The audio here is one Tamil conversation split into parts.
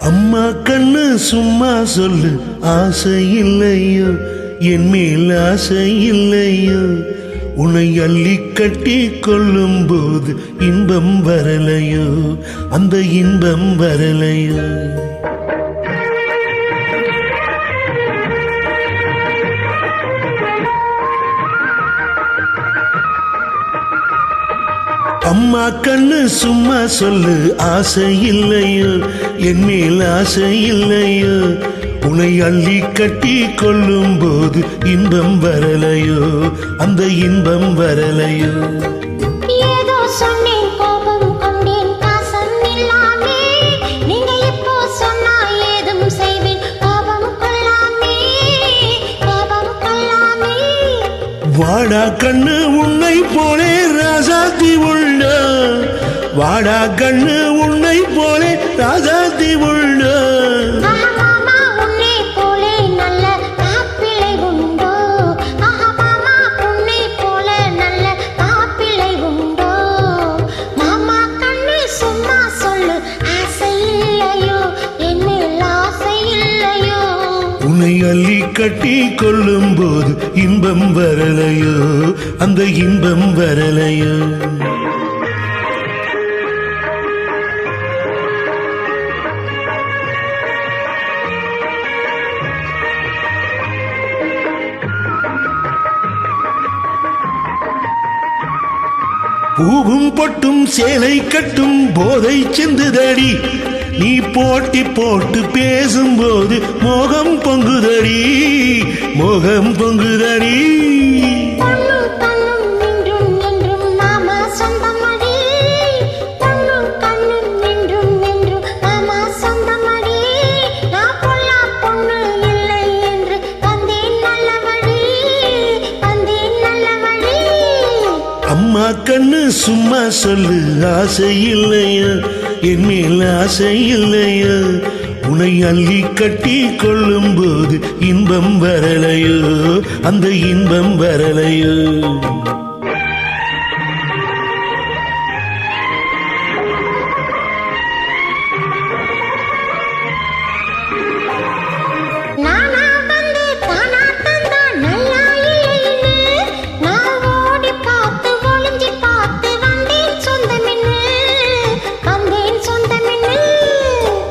அம்மா கண்ணு சும்மா சொல்லு, ஆசை இல்லையோ என் மேல் ஆசை இல்லையோ, உன்னை அள்ளி கட்டி கொள்ளும் போது இன்பம் வரலையோ, அந்த இன்பம் வரலையோ. அம்மா கண்ணு சும்மா சொல்லு, ஆசை இல்லையோ என் மேல் ஆசை இல்லையோ, உன்னை அள்ளி கட்டி கொள்ளும் போது இன்பம் வரலையோ, அந்த இன்பம் வரலையோ. ஏதோ சொன்னேன் கோபம் கொண்டேன் பாசம் இல்லாமே, நீங்க இப்போ சொன்னா ஏதும் செய்வேன் கோபம் கொள்ளாமே, கோபம் கொள்ளாமே. வாடா கண்ணு உன்னை போலே ராசாத்தி உள்ள, வாடா கண்ணு உன்னை போலே ராசாத்தி உள்ள. உன்னை அள்ளி கட்டி கொள்ளும் போது இன்பம் வரலையோ, அந்த இன்பம் வரலையோ. பூவும் பொட்டும் சேலை கட்டும் போதை செந்துதடி, நீ போட்டி போட்டு பேசும்போது மோகம் பொங்குதடி, மோகம் பொங்குதடி. அம்மா கண்ணு சும்மா சொல்லு, ஆசை இல்லையா என் மேல் ஆசை இல்லையா, உன்னை அள்ளி கட்டி கொள்ளும் போது இன்பம் வரலையோ, அந்த இன்பம் வரலையோ.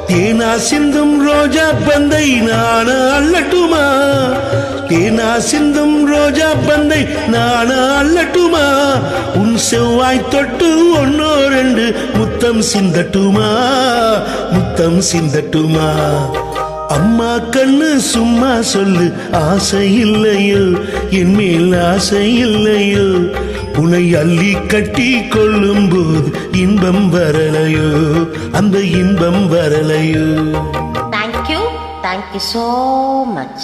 தேனா சிந்தும் ரோஜா பந்தை நான அல்லட்டுமா, தேனா சிந்தும் ரோஜா பந்தை நான அல்லட்டுமா, உன் செவ்வாய் தொட்டு ஒன்னோ ரெண்டு முத்தம் சிந்தட்டுமா, முத்தம் சிந்தட்டுமா. அம்மா கண்ணு சும்மா சொல்லு, ஆசை இல்லையோ என் மேல் ஆசை இல்லையோ, உன்னை அள்ளி கட்டி கொள்ளும் போது இன்பம் வரலையோ, அந்த இன்பம் வரலையோ. Thank you so much.